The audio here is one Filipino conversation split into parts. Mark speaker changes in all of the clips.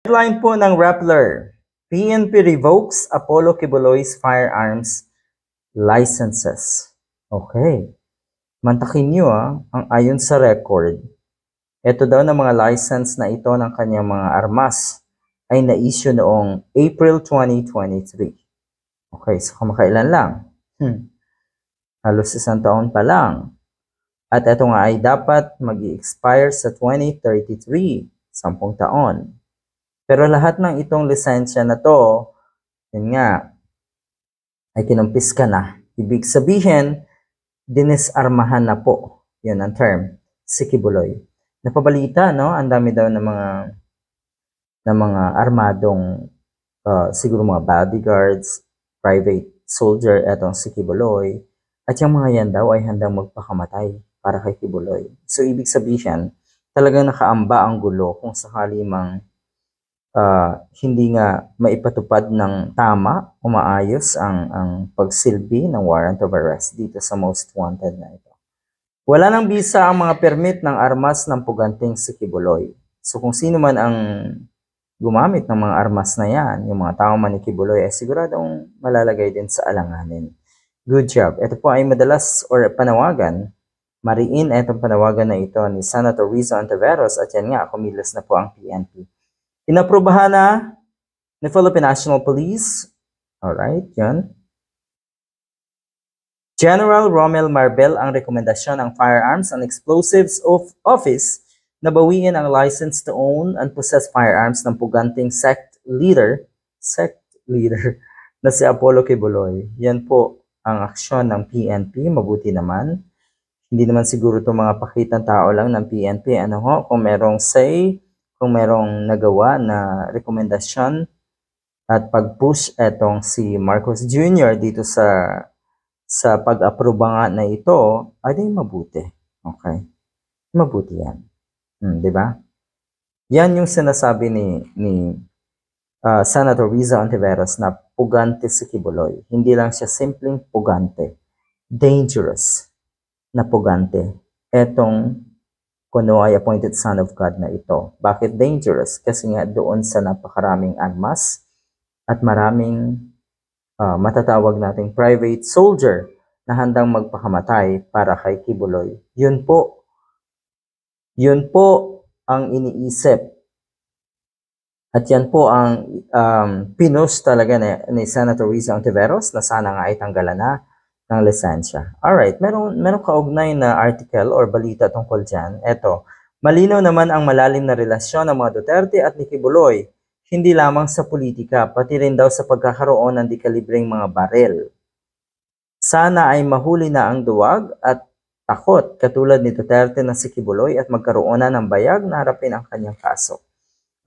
Speaker 1: Headline po ng Rappler, PNP revokes Apollo Kibuloy's firearms licenses. Okay. Mantakin nyo ang ayon sa record, ito daw na mga license na ito ng kanyang mga armas ay na-issue noong April 2023. Okay, so kamakailan lang. Halos isang taon pa lang. At ito nga ay dapat mag-i-expire sa 2033, 10 taon. Pero lahat ng itong lisensya na to, yun nga, ay kinumpis ka na. Ibig sabihin, dinisarmahan na po. Yun ang term, si Kibuloy. Napabalita, no? Ang dami daw ng mga armadong, siguro mga bodyguards, private soldier, etong si Kibuloy. At yung mga yan daw ay handang magpakamatay para kay Kibuloy. So, ibig sabihin, talagang nakaamba ang gulo kung sakali mang hindi nga maipatupad ng tama o maayos ang pagsilbi ng warrant of arrest dito sa most wanted na ito. Wala nang bisa ang mga permit ng armas ng puganting si Kibuloy. So kung sino man ang gumamit ng mga armas na yan, yung mga tao man ni Kibuloy, ay siguradong malalagay din sa alanganin. Good job. Ito po ay madalas or panawagan. Mariin itong panawagan na ito ni Senator Rizzo Ontiveros at yan nga, kumilos na po ang PNP. Inaprubahan na ni Philippine National Police. Alright, yan. General Romel Marbel ang rekomendasyon ng Firearms and Explosives Office na bawiin ang license to own and possess firearms ng puganting sect leader na si Apollo Kibuloy. Yan po ang aksyon ng PNP. Mabuti naman. Hindi naman siguro itong mga pakitang tao lang ng PNP. Ano ho, kung merong say, kung merong nagawa na rekomendasyon at pag-push etong si Marcos Jr. dito sa pag-aproba nga na ito, ay di mabuti. Okay? Mabuti yan. Di ba? Yan yung sinasabi ni Senator Rizzo Ontiveros na pugante si Kibuloy. Hindi lang siya simpleng pugante. Dangerous na pugante. Etong kuno ay appointed son of God na ito. Bakit dangerous? Kasi nga doon sa napakaraming armas at maraming matatawag nating private soldier na handang magpakamatay para kay Kibuloy. Yun po ang iniisip. At yan po ang pinush talaga ni Senator Rizzo Ontiveros na sana nga ay tanggalan na ng lisensya. Alright, meron kaugnay na article or balita tungkol dyan. Eto, malinaw naman ang malalim na relasyon ng mga Duterte at ni Kibuloy, hindi lamang sa politika, pati rin daw sa pagkakaroon ng dekalibreng mga baril. Sana ay mahuli na ang duwag at takot katulad ni Duterte na si Kibuloy at magkaroon na ng bayag na harapin ang kanyang kaso.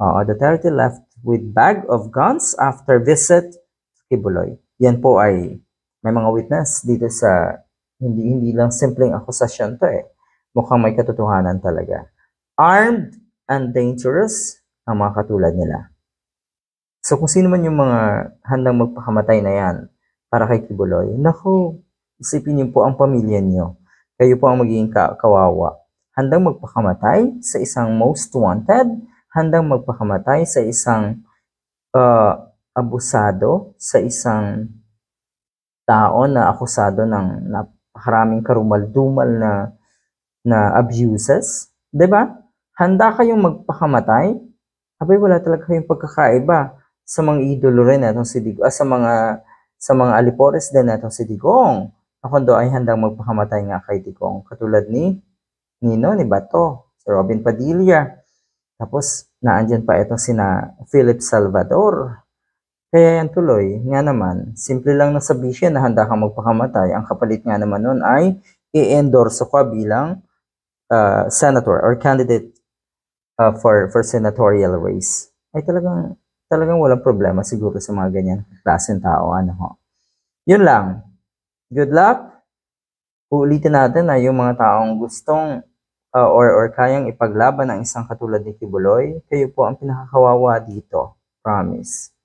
Speaker 1: Duterte left with bag of guns after visit to Kibuloy. Yan po ay may mga witness dito sa hindi lang simpleng akusasyon to eh. Mukhang may katotohanan talaga. Armed and dangerous ang mga katulad nila. So kung sino man yung mga handang magpakamatay na yan para kay Kibuloy, naku, isipin niyo po ang pamilya niyo. Kayo po ang magiging kawawa. Handang magpakamatay sa isang most wanted, handang magpakamatay sa isang abusado, sa isang tao na akusado ng napakaraming karumal-dumal na abuses, 'di ba? Handa kayong magpakamatay? Abay, wala talaga kayong pagkakaiba sa mga idolo rin natong si Digong, sa mga alipores din natong si Digong. Ako do ay handang magpakamatay nga kay Digong, katulad ni Bato, si Robin Padilla. Tapos naandyan pa itong sina Philip Salvador. Kaya yan tuloy, nga naman, simple lang na sabihin na handa kang magpakamatay. Ang kapalit nga naman nun ay i-endorso ka bilang senator or candidate for senatorial race. Ay talagang walang problema siguro sa mga ganyan klaseng tao. Yun lang. Good luck. Uulitin natin na yung mga taong gustong or kayang ipaglaban ng isang katulad ni Kibuloy, kayo po ang pinakakawawa dito. Promise.